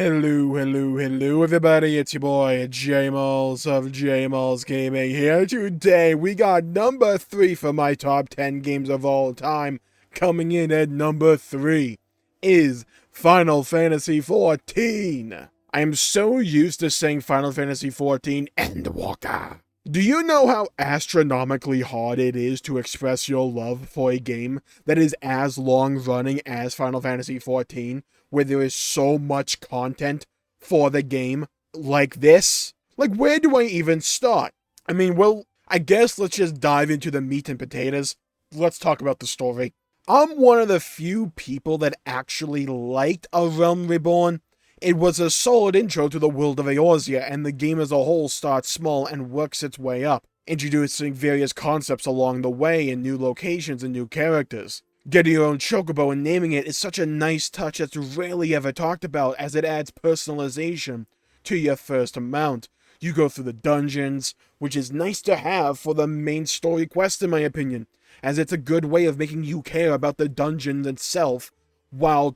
Hello everybody, it's your boy Jmulls of Jmulls Gaming here. Today we got number 3 for my top 10 games of all time. Coming in at number 3 is Final Fantasy XIV. I am so used to saying Final Fantasy XIV Endwalker. Do you know how astronomically hard it is to express your love for a game that is as long running as Final Fantasy XIV, where there is so much content for the game like this? Like, where do I even start? I mean, well, I guess let's just dive into the meat and potatoes. Let's talk about the story. I'm one of the few people that actually liked A Realm Reborn. It was a solid intro to the world of Eorzea, and the game as a whole starts small and works its way up, introducing various concepts along the way and new locations and new characters. Getting your own chocobo and naming it is such a nice touch that's rarely ever talked about, as it adds personalization to your first mount. You go through the dungeons, which is nice to have for the main story quest in my opinion, as it's a good way of making you care about the dungeon itself while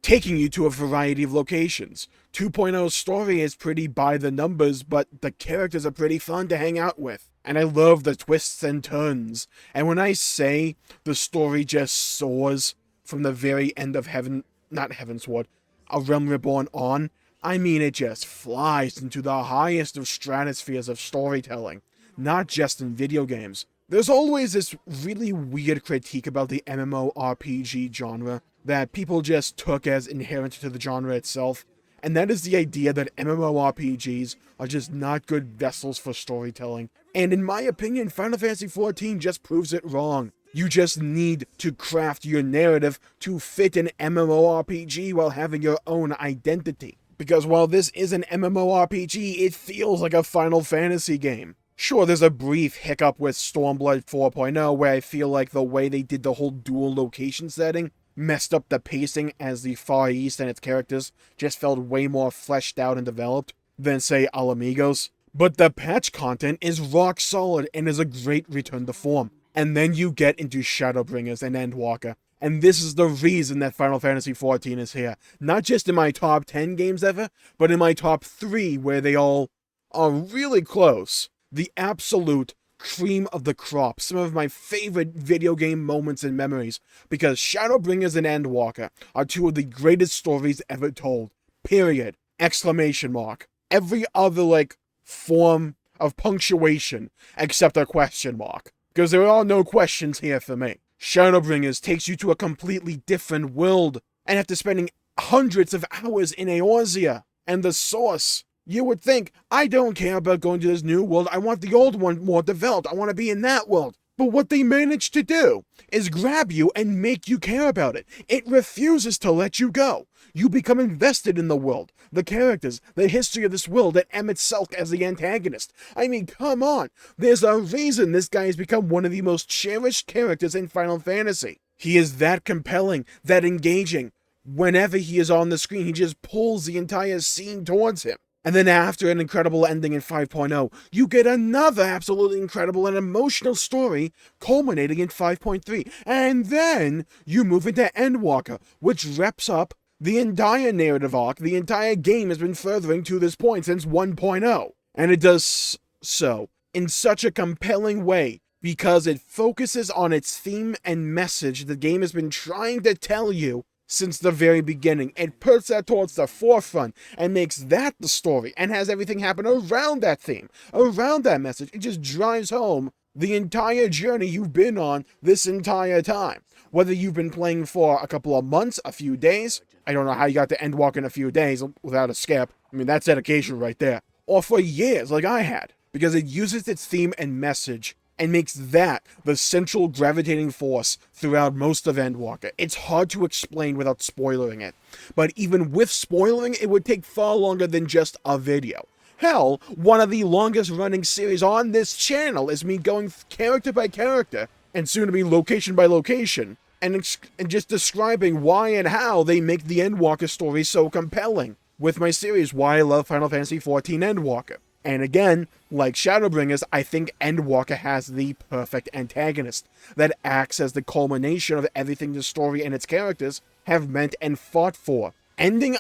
taking you to a variety of locations. 2.0's story is pretty by the numbers, but the characters are pretty fun to hang out with. And I love the twists and turns. And when I say the story just soars from the very end of Heavensward, A Realm Reborn on, I mean it just flies into the highest of stratospheres of storytelling, not just in video games. There's always this really weird critique about the MMORPG genre that people just took as inherent to the genre itself, and that is the idea that MMORPGs are just not good vessels for storytelling. And in my opinion, Final Fantasy XIV just proves it wrong. You just need to craft your narrative to fit an MMORPG while having your own identity. Because while this is an MMORPG, it feels like a Final Fantasy game. Sure, there's a brief hiccup with Stormblood 4.0 where I feel like the way they did the whole dual location setting messed up the pacing, as the Far East and its characters just felt way more fleshed out and developed than, say, Alamigos. But the patch content is rock solid and is a great return to form. And then you get into Shadowbringers and Endwalker. And this is the reason that Final Fantasy XIV is here. Not just in my top 10 games ever, but in my top 3 where they all are really close. The absolute cream of the crop, some of my favorite video game moments and memories, because Shadowbringers and Endwalker are two of the greatest stories ever told. Period. Exclamation mark. Every other, form of punctuation except a question mark, because there are no questions here for me. Shadowbringers takes you to a completely different world, and after spending hundreds of hours in Eorzea and the Source, you would think, I don't care about going to this new world, I want the old one more developed, I want to be in that world. But what they managed to do is grab you and make you care about it. It refuses to let you go. You become invested in the world, the characters, the history of this world, and Emmett Selk as the antagonist. I mean, come on. There's a reason this guy has become one of the most cherished characters in Final Fantasy. He is that compelling, that engaging. Whenever he is on the screen, he just pulls the entire scene towards him. And then after an incredible ending in 5.0, you get another absolutely incredible and emotional story culminating in 5.3. And then you move into Endwalker, which wraps up the entire narrative arc the entire game has been furthering to this point since 1.0. And it does so in such a compelling way because it focuses on its theme and message the game has been trying to tell you since the very beginning. It puts that towards the forefront and makes that the story and has everything happen around that theme, around that message. It just drives home the entire journey you've been on this entire time. Whether you've been playing for a couple of months, a few days, I don't know how you got to Endwalker in a few days without a skip. I mean, that's dedication right there. Or for years like I had, because it uses its theme and message and makes that the central gravitating force throughout most of Endwalker. It's hard to explain without spoiling it, but even with spoiling, it would take far longer than just a video. Hell, one of the longest running series on this channel is me going character by character, and soon to be location by location, and just describing why and how they make the Endwalker story so compelling, with my series Why I Love Final Fantasy XIV Endwalker. And again, like Shadowbringers, I think Endwalker has the perfect antagonist that acts as the culmination of everything the story and its characters have meant and fought for. Ending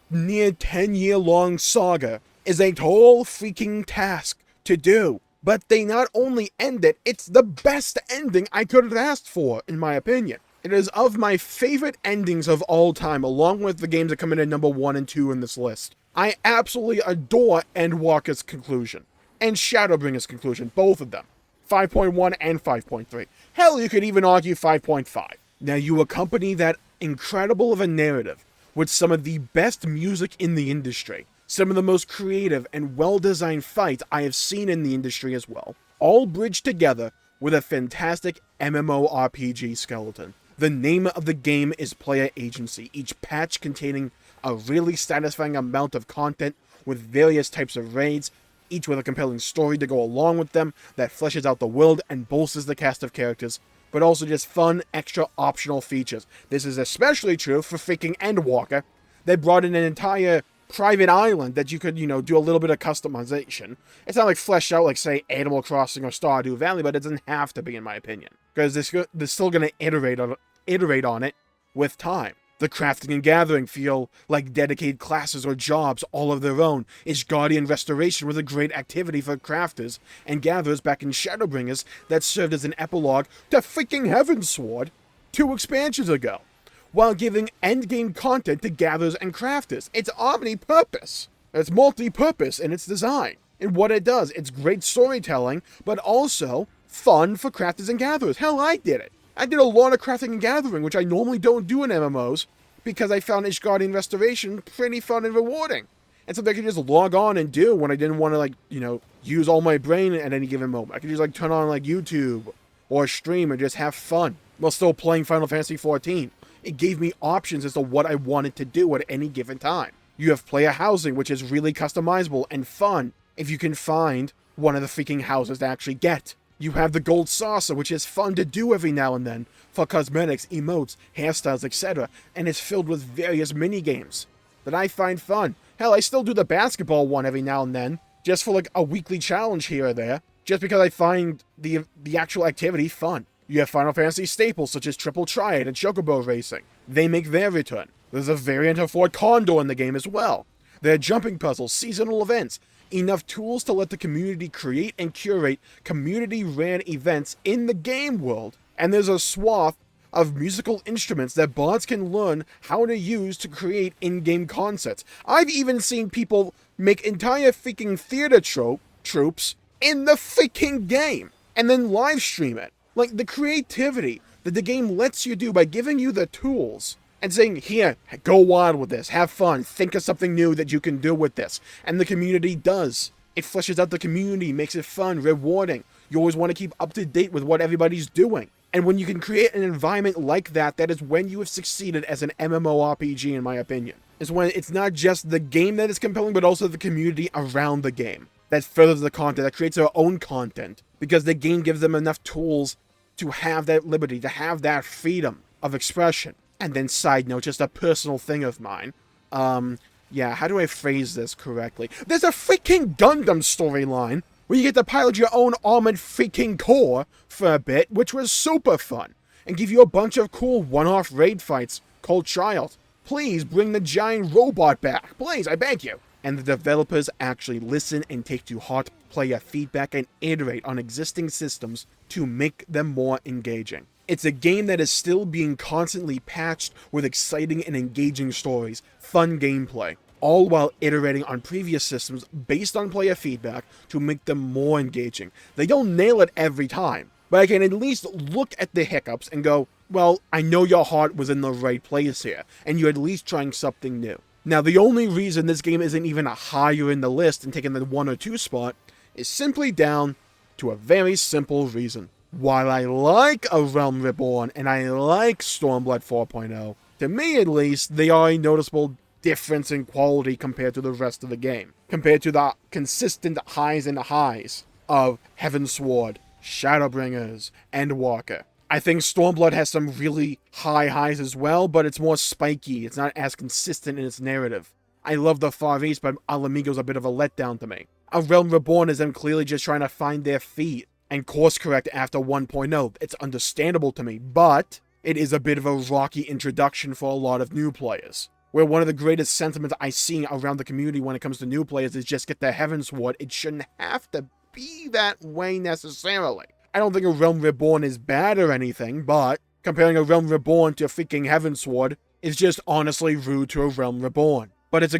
near 10-year-long saga is a tall freaking task to do. But they not only end it, it's the best ending I could have asked for, in my opinion. It is of my favorite endings of all time, along with the games that come in at number 1 and 2 in this list. I absolutely adore Endwalker's conclusion, and Shadowbringer's conclusion, both of them. 5.1 and 5.3. Hell, you could even argue 5.5. Now, you accompany that incredible of a narrative with some of the best music in the industry, some of the most creative and well-designed fights I have seen in the industry as well, all bridged together with a fantastic MMORPG skeleton. The name of the game is Player Agency, each patch containing a really satisfying amount of content with various types of raids, each with a compelling story to go along with them that fleshes out the world and bolsters the cast of characters, but also just fun, extra optional features. This is especially true for freaking Endwalker. They brought in an entire private island that you could, do a little bit of customization. It's not like fleshed out like, say, Animal Crossing or Stardew Valley, but it doesn't have to be, in my opinion, because they're still going to iterate on it with time. The crafting and gathering feel like dedicated classes or jobs all of their own. Each Guardian Restoration was a great activity for crafters and gatherers back in Shadowbringers that served as an epilogue to freaking Heavensward 2 expansions ago, while giving endgame content to gatherers and crafters. It's omni-purpose. It's multi-purpose in its design. And what it does, it's great storytelling, but also fun for crafters and gatherers. Hell, I did it. I did a lot of crafting and gathering, which I normally don't do in MMOs, because I found Ishgardian Restoration pretty fun and rewarding. And something I could just log on and do when I didn't want to, use all my brain at any given moment. I could just, turn on, YouTube or stream and just have fun while still playing Final Fantasy XIV. It gave me options as to what I wanted to do at any given time. You have player housing, which is really customizable and fun if you can find one of the freaking houses to actually get. You have the gold saucer, which is fun to do every now and then for cosmetics, emotes, hairstyles, etc. And it's filled with various mini-games that I find fun. Hell, I still do the basketball one every now and then, just for a weekly challenge here or there, just because I find the actual activity fun. You have Final Fantasy staples such as Triple Triad and Chocobo Racing. They make their return. There's a variant of Fort Condor in the game as well. There are jumping puzzles, seasonal events, enough tools to let the community create and curate community-ran events in the game world, and there's a swath of musical instruments that bots can learn how to use to create in-game concepts. I've even seen people make entire freaking theater troops in the freaking game, and then live stream it. The creativity that the game lets you do by giving you the tools and saying, here, go wild with this, have fun, think of something new that you can do with this. And the community does. It fleshes out the community, makes it fun, rewarding. You always want to keep up to date with what everybody's doing. And when you can create an environment like that, that is when you have succeeded as an MMORPG, in my opinion. It's when it's not just the game that is compelling, but also the community around the game that furthers the content, that creates their own content. Because the game gives them enough tools to have that liberty, to have that freedom of expression. And then, side note, just a personal thing of mine. Yeah, how do I phrase this correctly? There's a freaking Gundam storyline where you get to pilot your own armored freaking core for a bit, which was super fun, and give you a bunch of cool one-off raid fights called Child. Please bring the giant robot back. Please, I beg you. And the developers actually listen and take to heart player feedback and iterate on existing systems to make them more engaging. It's a game that is still being constantly patched with exciting and engaging stories, fun gameplay, all while iterating on previous systems based on player feedback to make them more engaging. They don't nail it every time, but I can at least look at the hiccups and go, well, I know your heart was in the right place here, and you're at least trying something new. Now, the only reason this game isn't even higher in the list and taking the 1 or 2 spot is simply down to a very simple reason. While I like A Realm Reborn and I like Stormblood 4.0, to me at least, they are a noticeable difference in quality compared to the rest of the game. Compared to the consistent highs and highs of Heavensward, Shadowbringers, Endwalker. I think Stormblood has some really high highs as well, but it's more spiky. It's not as consistent in its narrative. I love the Far East, but Alamigo's a bit of a letdown to me. A Realm Reborn is them clearly just trying to find their feet and course correct after 1.0. It's understandable to me, but it is a bit of a rocky introduction for a lot of new players, where one of the greatest sentiments I see around the community when it comes to new players is just get the Heavensward. It shouldn't have to be that way necessarily. I don't think a Realm Reborn is bad or anything, but comparing a Realm Reborn to a freaking Heavensward is just honestly rude to a Realm Reborn. But it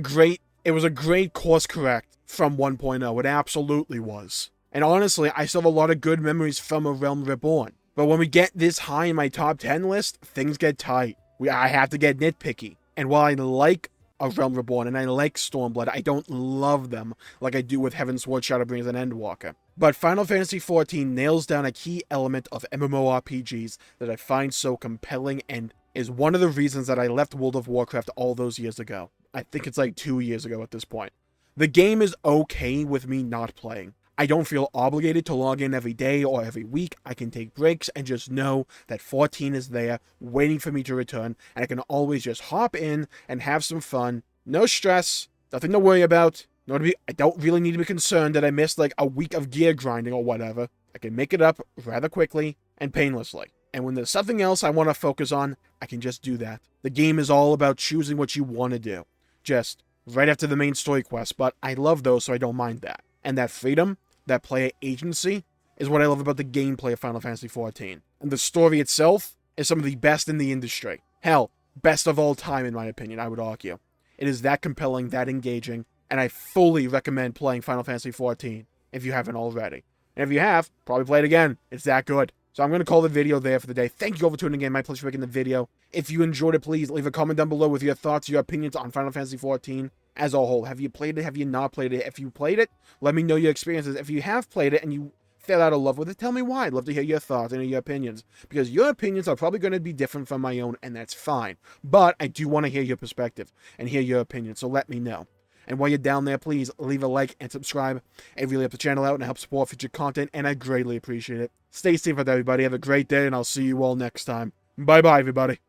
was a great course correct from 1.0. It absolutely was. And honestly, I still have a lot of good memories from a Realm Reborn. But when we get this high in my top 10 list, things get tight. I have to get nitpicky. And while I like a Realm Reborn and I like Stormblood, I don't love them like I do with Heavensward, Shadowbringers, and Endwalker. But Final Fantasy XIV nails down a key element of MMORPGs that I find so compelling and is one of the reasons that I left World of Warcraft all those years ago. I think it's like 2 years ago at this point. The game is okay with me not playing. I don't feel obligated to log in every day or every week. I can take breaks and just know that 14 is there waiting for me to return, and I can always just hop in and have some fun. No stress, nothing to worry about. I don't really need to be concerned that I missed like a week of gear grinding or whatever. I can make it up rather quickly and painlessly. And when there's something else I want to focus on, I can just do that. The game is all about choosing what you want to do. Just right after the main story quest, but I love those, so I don't mind that. And that freedom, that player agency, is what I love about the gameplay of Final Fantasy XIV. And the story itself is some of the best in the industry. Hell, best of all time in my opinion, I would argue. It is that compelling, that engaging, and I fully recommend playing Final Fantasy XIV if you haven't already. And if you have, probably play it again. It's that good. So I'm going to call the video there for the day. Thank you all for tuning in. My pleasure for making the video. If you enjoyed it, please leave a comment down below with your thoughts, your opinions on Final Fantasy XIV as a whole. Have you played it? Have you not played it? If you played it, let me know your experiences. If you have played it and you fell out of love with it, tell me why. I'd love to hear your thoughts and your opinions. Because your opinions are probably going to be different from my own, and that's fine. But I do want to hear your perspective and hear your opinion, so let me know. And while you're down there, please leave a like and subscribe. It really helps the channel out and helps support future content, and I greatly appreciate it. Stay safe out there, everybody. Have a great day, and I'll see you all next time. Bye-bye, everybody.